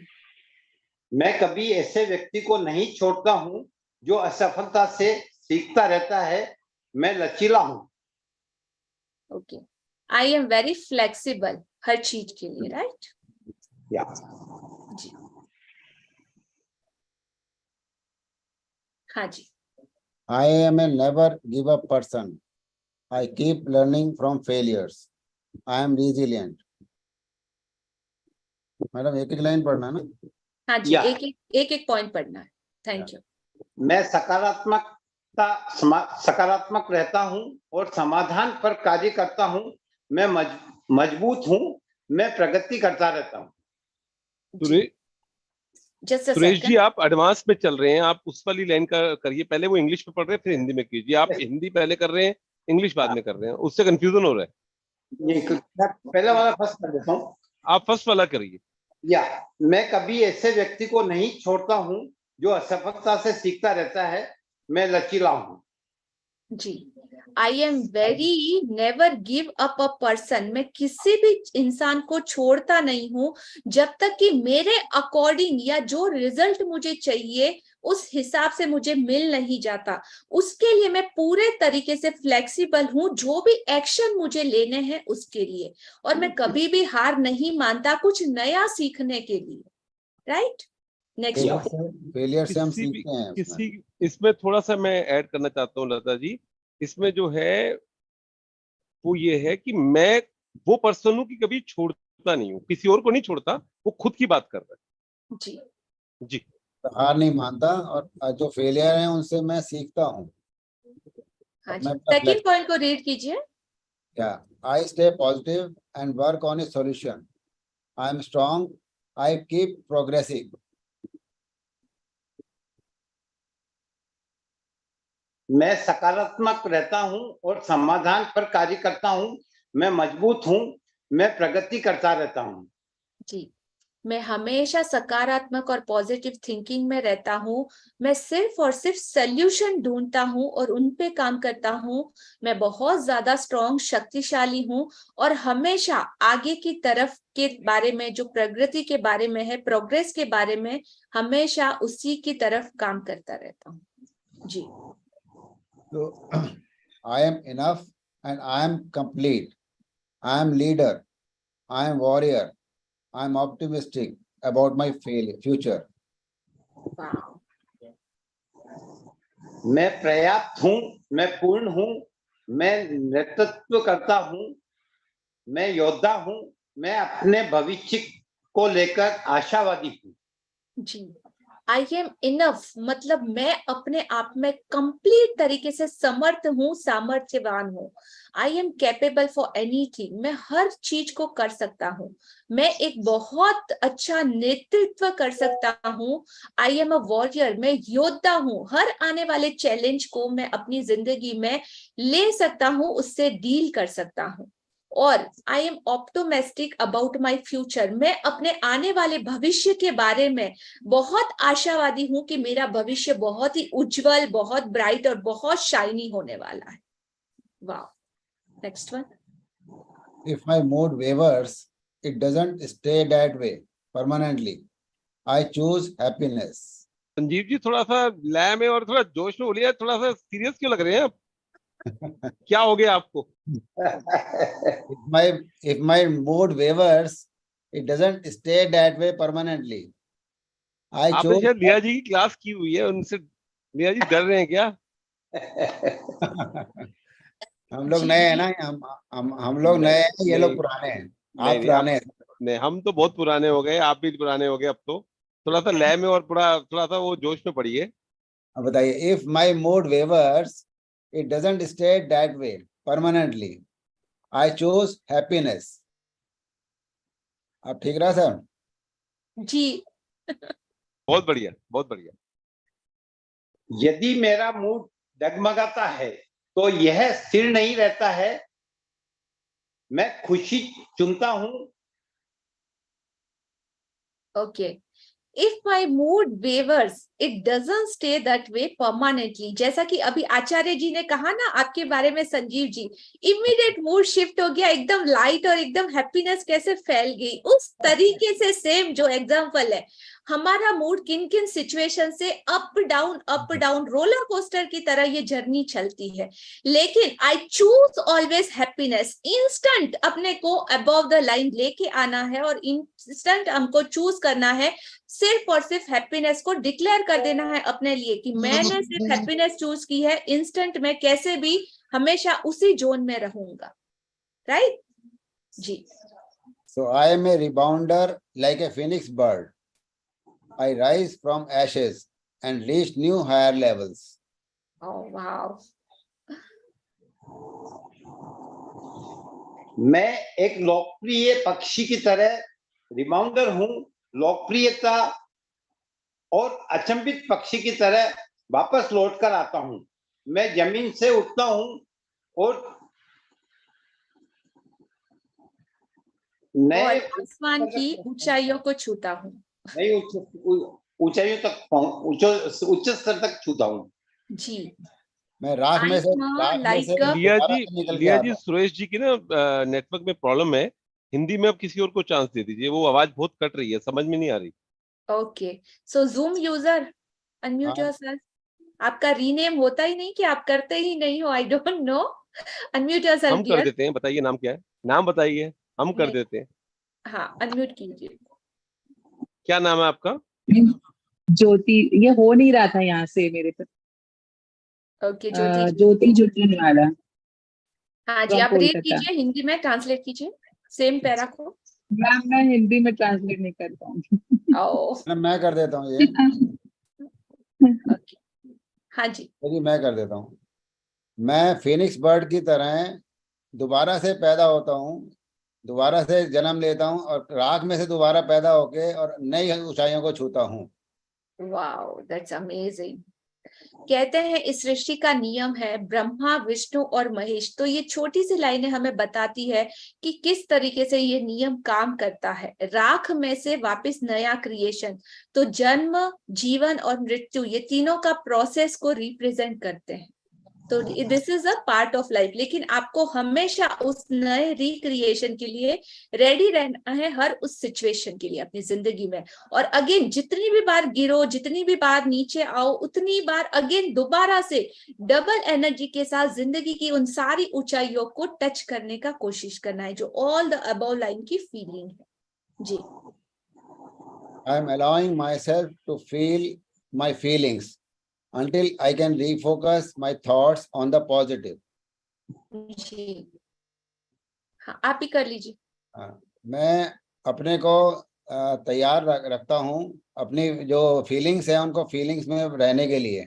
मैं कभी ऐसे व्यक्ति को नहीं छोड़ता हूँ जो असफलता से सीखता रहता है, मैं लचीला हूँ। Okay, I am very flexible, हर चीज के लिए, राइट? या जी हाँ जी। I am a never give up person. I keep learning from failures. I am resilient. Madam एक एक लाइन पढ़ना ना। हाँ जी, एक एक पॉइंट पढ़ना है। Thank you. मैं सकारात्मक रहता हूँ और समाधान पर कार्य करता हूँ, मैं मजबूत हूँ, मैं प्रगति करता रहता हूँ। सुरेश जी आप एडवांस में चल रहे हैं, आप उस वाली लाइन का करिए, पहले वो इंग्लिश में पढ़ रहे हैं फिर हिंदी में कीजिए। आप हिंदी पहले कर रहे हैं, इंग्लिश बाद में कर रहे हैं, उससे कंफ्यूजन हो रहा है। ये पहले वाला फर्स्ट कर देता हूँ, आप फर्स्ट वाला करिए। या मैं कभी ऐसे व्यक्ति को नहीं छोड़ता हूँ जो असफलता से सीखता रहता है, मैं लचीला हूँ। जी, I am very never give up a person, मैं किसी भी इंसान को छोड़ता नहीं हूँ जब तक कि मेरे अकॉर्डिंग या जो रिजल्ट मुझे चाहिए उस हिसाब से मुझे मिल नहीं जाता, उसके लिए मैं पूरे तरीके से फ्लेक्सिबल हूँ, जो भी एक्शन मुझे लेने हैं उसके लिए, और मैं कभी भी हार नहीं मानता कुछ नया सीखने के लिए, राइट? नेक्स्ट फेलियर से हम सीखते हैं। किसी इसमें थोड़ा सा मैं ऐड करना चाहता हूँ लता जी, इसमें जो है वो ये है कि मैं वो पर्सन हूँ कि कभी छोड़ता नहीं हूँ, किसी और को नहीं छोड़ता, वो खुद की बात कर रहा है। जी जी, हार नहीं मानता और जो फेलियर है उनसे मैं सीखता हूँ। हाँ जी, सेकंड पॉइंट को रीड कीजिए। क्या I stay positive and work on A solution, I am strong, I keep progressing. मैं सकारात्मक रहता हूं और समाधान पर कार्य करता हूं, मैं मजबूत हूं, मैं प्रगति करता रहता हूं। जी, मैं हमेशा सकारात्मक और पॉजिटिव थिंकिंग में रहता हूं, मैं सिर्फ और सिर्फ सॉल्यूशन ढूंढता हूं और उन पे काम करता हूं, मैं बहुत ज्यादा स्ट्रॉन्ग शक्तिशाली हूं और हमेशा आगे की तरफ के बारे में, जो प्रगति के बारे में है, प्रोग्रेस के बारे में, हमेशा उसी की तरफ काम करता रहता हूं। जी, So, I am enough and I am complete. I am leader. I am warrior. I am optimistic about my future. मैं पर्याप्त हूँ, मैं पूर्ण हूँ, मैं नेतृत्व करता हूँ, मैं योद्धा हूँ, मैं अपने भविष्य को लेकर आशावादी हूँ। जी, आई एम इनफ मतलब मैं अपने आप में कंप्लीट तरीके से समर्थ हूँ, सामर्थ्यवान हूँ। I am capable for anything, मैं हर चीज को कर सकता हूँ। मैं एक बहुत अच्छा नेतृत्व कर सकता हूँ। आई एम अ वॉरियर, मैं योद्धा हूँ। हर आने वाले चैलेंज को मैं अपनी जिंदगी में ले सकता हूँ, उससे डील कर सकता हूँ। और I am optimistic about my future, मैं अपने आने वाले भविष्य के बारे में बहुत आशावादी हूं कि मेरा भविष्य बहुत ही उज्जवल, बहुत ब्राइट और बहुत शाइनी होने वाला है। वाह, next one. If my mood wavers, it doesn't stay that way permanently. I choose happiness. Sanjeev ji थोड़ा सा लय में और थोड़ा जोश में बोलिए, थोड़ा सा सीरियस क्यों लग रहे हैं आप? क्या हो गया आपको? If my mood wavers, it doesn't stay that way permanently. I आपने choose. शायद लिया जी की क्लास की हुई है, उनसे लिया जी डर रहे हैं क्या? हम लोग नए हैं ना, हम लोग नए हैं, ये लोग पुराने हैं। आप पुराने हैं। नहीं, हम तो बहुत पुराने हो गए, आप भी पुराने हो गए अब तो। थोड़ा सा लय में और थोड़ा सा वो जोश में पड़िए। अब बताइए, if my mood wavers, it doesn't stay that way permanently. I choose happiness. अब ठीक रहा सर? जी। बहुत बढ़िया, बहुत बढ़िया। यदि मेरा मूड डगमगाता है तो यह स्थिर नहीं रहता है, मैं खुशी चुनता हूं। Okay, if my mood weavers it doesn't stay that way permanently. जैसा कि अभी आचार्य जी ने कहा ना आपके बारे में Sanjeev ji, immediate mood shift हो गया, एकदम लाइट और एकदम हैप्पीनेस कैसे फैल गई, उस तरीके से सेम जो एग्जांपल है, हमारा मूड किन किन सिचुएशन से अप डाउन रोलर कोस्टर की तरह ये जर्नी चलती है। लेकिन I choose always happiness, instant अपने को अबव द लाइन लेके आना है और इंस्टेंट हमको चूज करना है, सिर्फ और सिर्फ हैप्पीनेस को डिक्लेयर कर देना है अपने लिए कि मैंने सिर्फ हैप्पीनेस चूज की है, इंस्टेंट में कैसे भी हमेशा उसी जोन में रहूंगा। राइट जी। So I am a rebounder like a phoenix bird. I rise from ashes and reach new higher levels. Oh wow. मैं एक लोकप्रिय पक्षी की तरह रिबाउंडर हूं, लोकप्रियता और अचंभित पक्षी की तरह वापस लौट कर आता हूं। मैं जमीन से उठता हूं और नए आसमान की ऊंचाइयों को छूता हूं, नई ऊंचाइयों तक उच्च स्तर तक छूता हूं। जी। मैं राख में से लिया जी सुरेश जी की ना नेटवर्क में प्रॉब्लम है, हिंदी में अब किसी और को चांस दे दीजिए, वो आवाज बहुत कट रही है, समझ में नहीं आ रही। ओके, सो जूम यूजर अनम्यूट योरसेल्फ। आपका रीनेम होता ही नहीं कि आप करते ही नहीं हो, I don't know. Unmute yourself. हम कर देते हैं, बताइए नाम क्या है, नाम बताइए, हम कर देते हैं। हाँ, अनम्यूट कीजिए। क्या नाम है आपका? ज्योति। ये हो नहीं रहा था यहाँ से मेरे पर। ओके, ज्योति जुटने वाला। हाँ जी, आप रीड कीजिए, हिंदी में ट्रांसलेट कीजिए सेम पैरा को। मैम मैं हिंदी में ट्रांसलेट नहीं कर पाऊंगी। मैं कर देता हूँ ये। ओके, हाँ जी। चलिए मैं कर देता हूँ। मैं फिनिक्स बर्ड की तरह दोबारा से पैदा होता हूँ, दोबारा से जन्म लेता हूँ और राख में से दोबारा पैदा होके और नई ऊंचाइयों को छूता हूँ। Wow, that's amazing. कहते हैं इस सृष्टि का नियम है ब्रह्मा, विष्णु और महेश। तो ये छोटी सी लाइनें हमें बताती है कि किस तरीके से ये नियम काम करता है। राख में से वापस नया क्रिएशन, तो जन्म, जीवन और मृत्यु, ये तीनों का प्रोसेस को रिप्रेजेंट करते हैं। तो this is a part of life. लेकिन आपको हमेशा उस नए रिक्रिएशन के लिए रेडी रहना है, हर उस सिचुएशन के लिए अपनी जिंदगी में। और अगेन जितनी भी बार गिरो, जितनी भी बार नीचे आओ, उतनी बार अगेन दोबारा से डबल एनर्जी के साथ जिंदगी की उन सारी ऊंचाइयों को टच करने का कोशिश करना है, जो ऑल द अबव लाइन की फीलिंग है। जी। I am allowing myself to feel my feelings until I can refocus my thoughts on the positive. जी हाँ, आप ही कर लीजिए। हाँ, मैं अपने को तैयार रखता हूँ, अपनी जो फीलिंग्स है उनको फीलिंग्स में रहने के लिए,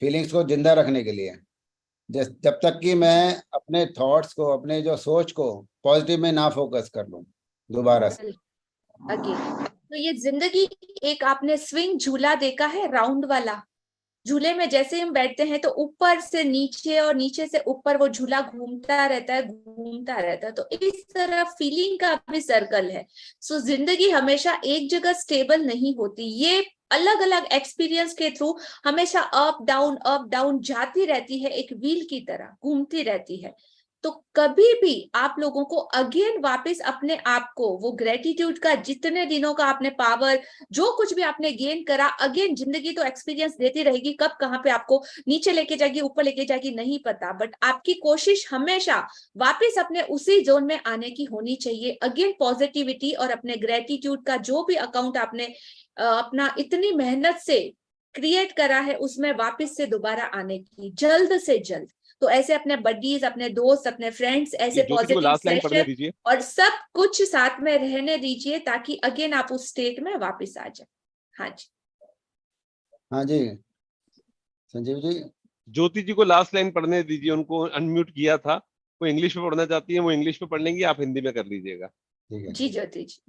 फीलिंग्स को जिंदा रखने के लिए, जब तक कि मैं अपने थॉट्स को, अपने जो सोच को पॉजिटिव में ना फोकस कर लूँ दोबारा से। अगेन तो ये जिंदगी, एक आपने स्विंग झूला देखा है, राउंड वाला झूले में जैसे हम बैठते हैं तो ऊपर से नीचे और नीचे से ऊपर वो झूला घूमता रहता है, घूमता रहता है। तो इस तरह फीलिंग का भी सर्कल है। सो जिंदगी हमेशा एक जगह स्टेबल नहीं होती, ये अलग अलग एक्सपीरियंस के थ्रू हमेशा अप डाउन जाती रहती है, एक व्हील की तरह घूमती रहती है। तो कभी भी आप लोगों को अगेन वापस अपने आप को, वो ग्रेटिट्यूड का जितने दिनों का आपने पावर, जो कुछ भी आपने गेन करा, अगेन जिंदगी तो एक्सपीरियंस देती रहेगी, कब कहाँ पे आपको नीचे लेके जाएगी ऊपर लेके जाएगी नहीं पता, बट आपकी कोशिश हमेशा वापस अपने उसी जोन में आने की होनी चाहिए। अगेन पॉजिटिविटी और अपने ग्रेटिट्यूड का जो भी अकाउंट आपने अपना इतनी मेहनत से क्रिएट करा है, उसमें वापस से दोबारा आने की, जल्द से जल्द। तो ऐसे अपने बडीज, अपने दोस्त, अपने फ्रेंड्स, ऐसे पॉजिटिव लास्ट लाइन पढ़ने सेशन दीजिए और सब कुछ साथ में रहने दीजिए, ताकि अगेन आप उस स्टेट में वापस आ जाए। हाँ जी, हाँ जी संजीव जी। ज्योति जी को लास्ट लाइन पढ़ने दीजिए, उनको अनम्यूट किया था, वो इंग्लिश में पढ़ना चाहती है, वो इंग्लिश में पढ़ लेंगी, आप हिंदी में कर लीजिएगा। ठीक है जी ज्योति जी।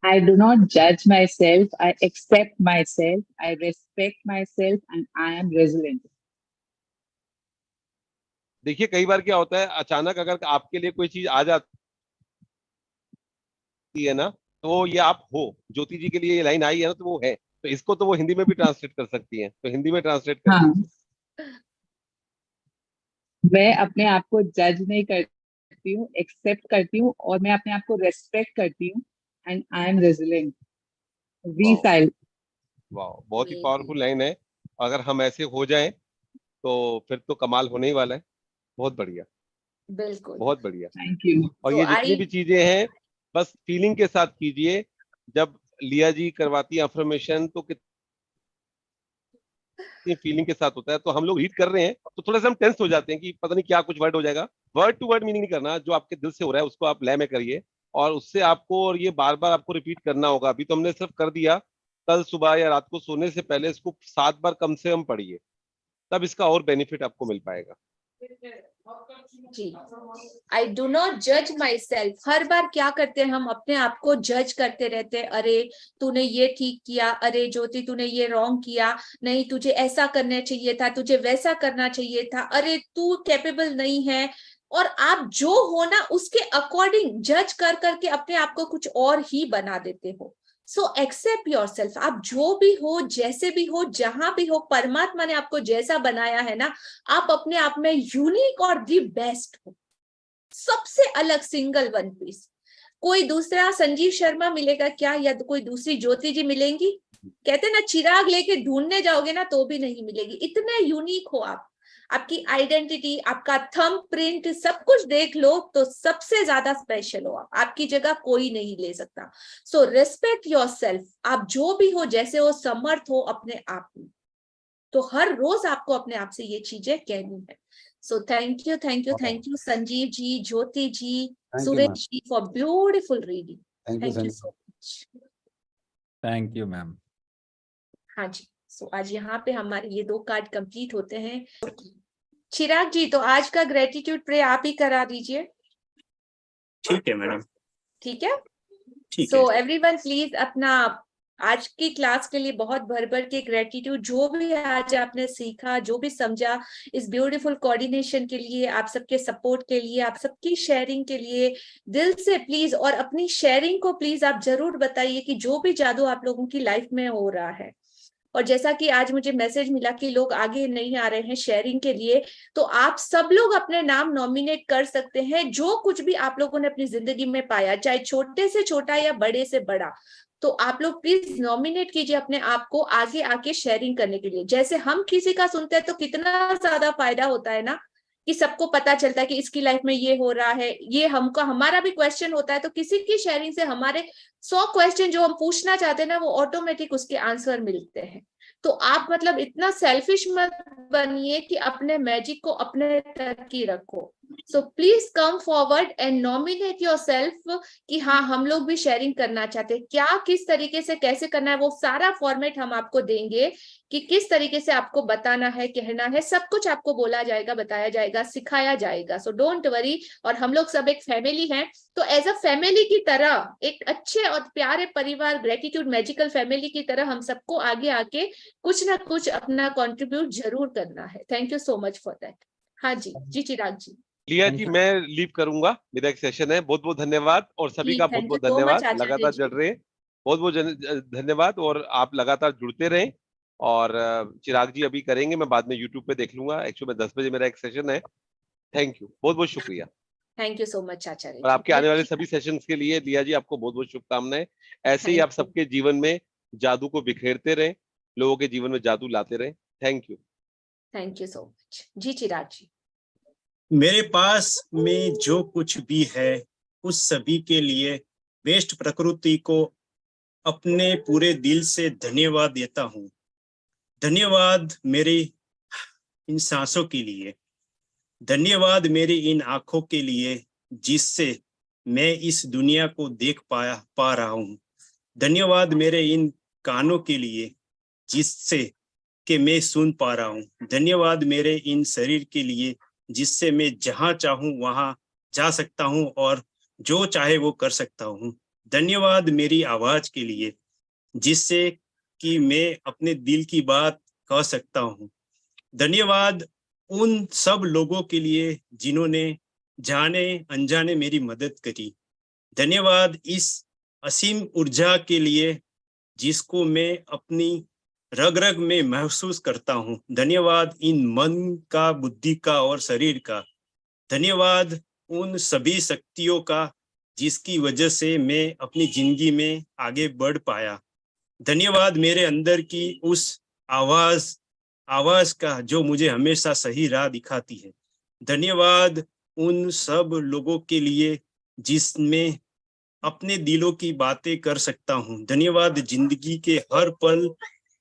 I do not judge myself. I accept myself. I respect myself, and I am resilient. देखिए कई बार क्या होता है, अचानक अगर आपके लिए कोई चीज आ जाती है ना, तो ये आप हो, ज्योति जी के लिए ये लाइन आई है ना, तो वो है, तो इसको तो वो हिंदी में भी ट्रांसलेट कर सकती हैं, तो हिंदी में ट्रांसलेट कर हाँ, दीजिए। मैं अपने आप को जज नहीं करती हूँ, एक्सेप्ट करती हूँ, और मैं अपने आप को रेस्पेक्ट करती हूँ, एंड आई एम रेजिलिएंट, रीसाइल। वाह, बहुत ही पावरफुल लाइन है। अगर हम ऐसे हो जाएं तो फिर तो कमाल होने ही वाला है। बहुत बढ़िया, बिल्कुल, बहुत बढ़िया। Thank you. और ये जितनी भी चीजें हैं बस फीलिंग के साथ कीजिए। जब लिया जी करवाती है अफर्मेशन तो कितनी फीलिंग के साथ होता है, तो हम लोग रीड कर रहे हैं तो थोड़ा सा हम टेंस हो जाते हैं कि पता नहीं क्या कुछ वर्ड हो जाएगा। वर्ड टू वर्ड मीनिंग नहीं करना, जो आपके दिल से हो रहा है उसको आप लय में करिए, और उससे आपको, और ये बार बार आपको रिपीट करना होगा। अभी तो हमने सिर्फ कर दिया, कल सुबह या रात को सोने से पहले इसको 7 बार कम से कम पढ़िए, तब इसका और बेनिफिट आपको मिल पाएगा। जी, आई डू नॉट जज माई सेल्फ। हर बार क्या करते हैं हम, अपने आप को जज करते रहते हैं, अरे तूने ये ठीक किया, अरे ज्योति तूने ये रॉन्ग किया, नहीं तुझे ऐसा करना चाहिए था, तुझे वैसा करना चाहिए था, अरे तू कैपेबल नहीं है। और आप जो हो ना उसके अकॉर्डिंग जज कर करके अपने आप को कुछ और ही बना देते हो। सो एक्सेप्ट योर सेल्फ, आप जो भी हो, जैसे भी हो, जहां भी हो, परमात्मा ने आपको जैसा बनाया है ना, आप अपने आप में यूनिक और दी बेस्ट हो, सबसे अलग, सिंगल वन पीस। कोई दूसरा संजीव शर्मा मिलेगा क्या, या कोई दूसरी ज्योति जी मिलेंगी? कहते ना चिराग लेके ढूंढने जाओगे ना तो भी नहीं मिलेगी, इतने यूनिक हो आप। आपकी आइडेंटिटी, आपका थंब प्रिंट, सब कुछ देख लो तो सबसे ज्यादा स्पेशल हो आप, आपकी जगह कोई नहीं ले सकता। सो रिस्पेक्ट योरसेल्फ, आप जो भी हो, जैसे हो, समर्थ हो अपने आप में। तो हर रोज आपको अपने आप से ये चीजें कहनी है। So thank you, thank you, thank you Sanjeev ji, Jyoti ji, Suresh ji for beautiful reading. Thank you so much. Thank you ma'am. हाँ जी, सो आज यहाँ पे हमारे ये 2 कार्ड कंप्लीट होते हैं। चिराग जी, तो आज का ग्रेटिट्यूड प्रे आप ही करा दीजिए। ठीक है मैडम। ठीक है, ठीक सो एवरीवन प्लीज अपना आज की क्लास के लिए बहुत भर भर के ग्रेटिट्यूड, जो भी आज आपने सीखा, जो भी समझा, इस ब्यूटीफुल कोऑर्डिनेशन के लिए, आप सबके सपोर्ट के लिए, आप सबकी शेयरिंग के लिए दिल से प्लीज, और अपनी शेयरिंग को प्लीज आप जरूर बताइए कि जो भी जादू आप लोगों की लाइफ में हो रहा है। और जैसा कि आज मुझे मैसेज मिला कि लोग आगे नहीं आ रहे हैं शेयरिंग के लिए, तो आप सब लोग अपने नाम नॉमिनेट कर सकते हैं, जो कुछ भी आप लोगों ने अपनी जिंदगी में पाया, चाहे छोटे से छोटा या बड़े से बड़ा, तो आप लोग प्लीज नॉमिनेट कीजिए अपने आप को आगे आके शेयरिंग करने के लिए। जैसे हम किसी का सुनते हैं तो कितना ज्यादा फायदा होता है ना, कि सबको पता चलता है कि इसकी लाइफ में ये हो रहा है, ये हमको, हमारा भी क्वेश्चन होता है, तो किसी की शेयरिंग से हमारे 100 क्वेश्चन जो हम पूछना चाहते हैं ना, वो ऑटोमेटिक उसके आंसर मिलते हैं। तो आप मतलब इतना सेल्फिश मत बनिए कि अपने मैजिक को अपने तक ही रखो। So please come forward and nominate yourself कि हाँ हम लोग भी शेयरिंग करना चाहते हैं। क्या किस तरीके से कैसे करना है वो सारा फॉर्मेट हम आपको देंगे कि किस तरीके से आपको बताना है, कहना है, सब कुछ आपको बोला जाएगा, बताया जाएगा, सिखाया जाएगा। So don't worry. और हम लोग सब एक फैमिली हैं, तो एज अ फैमिली की तरह, एक अच्छे और प्यारे परिवार, ग्रेटिट्यूड मैजिकल फैमिली की तरह हम सबको आगे आके कुछ ना कुछ अपना कंट्रीब्यूट जरूर करना है। Thank you so much for that. हाँ जी, जी चिराग जी। लिया जी, मैं लीव करूंगा, मेरा एक सेशन है। बहुत बहुत धन्यवाद और सभी जी, का बहुत thank बहुत you so much, धन्यवाद। आचार्य लगातार जी। जुड़ रहे हैं, बहुत बहुत धन्यवाद। और आप लगातार जुड़ते रहें। और चिराग जी अभी करेंगे, मैं बाद में यूट्यूब पे देख लूंगा। एक्चुअली 10 बजे मेरा एक सेशन है। थैंक यू, बहुत बहुत शुक्रिया। थैंक यू सो मच आचार्य और आपके जी। आने वाले सभी सेशंस के लिए लिया जी आपको बहुत बहुत शुभकामनाएं। ऐसे ही Thank आप सबके जीवन में जादू को बिखेरते रहें, लोगों के जीवन में जादू लाते रहें। Thank you. Thank you so much. जी चिराग जी। मेरे पास में जो कुछ भी है उस सभी के लिए बेस्ट प्रकृति को अपने पूरे दिल से धन्यवाद देता हूँ। धन्यवाद मेरी इन सांसों के लिए, धन्यवाद मेरी इन आंखों के लिए जिससे मैं इस दुनिया को देख पा रहा हूँ। धन्यवाद मेरे इन कानों के लिए जिससे कि मैं सुन पा रहा हूँ। धन्यवाद मेरे इन शरीर के लिए जिससे मैं जहाँ चाहूँ वहाँ जा सकता हूँ और जो चाहे वो कर सकता हूँ। धन्यवाद मेरी आवाज के लिए जिससे कि मैं अपने दिल की बात कह सकता हूँ। धन्यवाद उन सब लोगों के लिए जिन्होंने जाने अनजाने मेरी मदद करी। धन्यवाद इस असीम ऊर्जा के लिए जिसको मैं अपनी रग रग में महसूस करता हूँ। धन्यवाद इन मन का, बुद्धि का और शरीर का। धन्यवाद उन सभी शक्तियों का जिसकी वजह से मैं अपनी जिंदगी में आगे बढ़ पाया। धन्यवाद मेरे अंदर की उस आवाज का जो मुझे हमेशा सही राह दिखाती है। धन्यवाद उन सब लोगों के लिए जिसमें अपने दिलों की बातें कर सकता हूँ। धन्यवाद जिंदगी के हर पल,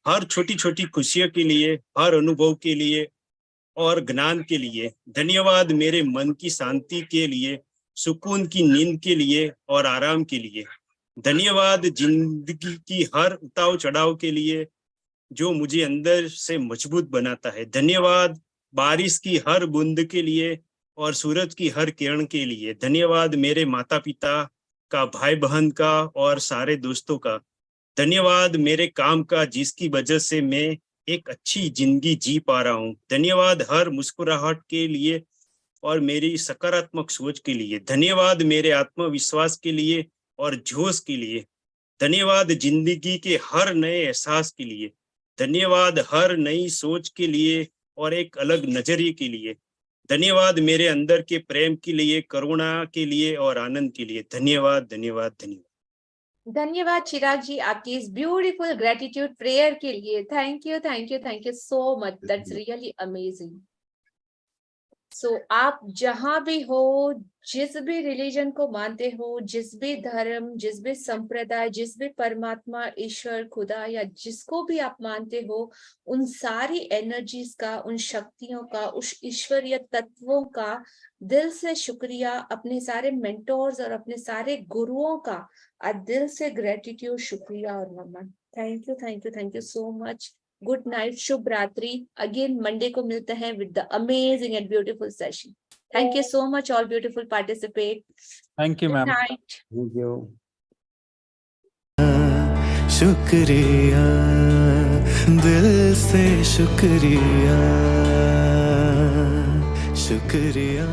हर छोटी छोटी खुशियों के लिए, हर अनुभव के लिए और ज्ञान के लिए। धन्यवाद मेरे मन की शांति के लिए, सुकून की नींद के लिए और आराम के लिए। धन्यवाद जिंदगी की हर उतार चढ़ाव के लिए जो मुझे अंदर से मजबूत बनाता है। धन्यवाद बारिश की हर बूंद के लिए और सूरज की हर किरण के लिए। धन्यवाद मेरे माता पिता का, भाई बहन का और सारे दोस्तों का। धन्यवाद मेरे काम का जिसकी वजह से मैं एक अच्छी जिंदगी जी पा रहा हूँ। धन्यवाद हर मुस्कुराहट के लिए और मेरी सकारात्मक सोच के लिए। धन्यवाद मेरे आत्मविश्वास के लिए और जोश के लिए। धन्यवाद जिंदगी के हर नए एहसास के लिए। धन्यवाद हर नई सोच के लिए और एक अलग नजरिए के लिए। धन्यवाद मेरे अंदर के प्रेम के लिए, करुणा के लिए और आनंद के लिए। धन्यवाद धन्यवाद धन्यवाद। धन्यवाद चिराग जी आपकी इस ब्यूटीफुल ग्रेटिट्यूड प्रेयर के लिए। Thank you thank you thank you so much. That's really amazing. So आप जहां भी हो, जिस भी रिलीजन को मानते हो, जिस भी धर्म, जिस भी संप्रदाय, जिस भी परमात्मा, ईश्वर, खुदा या जिसको भी आप मानते हो, उन सारी एनर्जीज का, उन शक्तियों का, उस ईश्वरीय तत्वों का दिल से शुक्रिया। अपने सारे मेंटोर्स और अपने सारे गुरुओं का दिल से ग्रेटिट्यूड, शुक्रिया और नमन। Thank you so much. Good night, शुभ रात्रि। अगेन मंडे को मिलते हैं with the amazing and beautiful session. Thank you so much all beautiful participate. Thank you ma'am. Night. Thank you. शुक्रिया, दिल से शुक्रिया, शुक्रिया।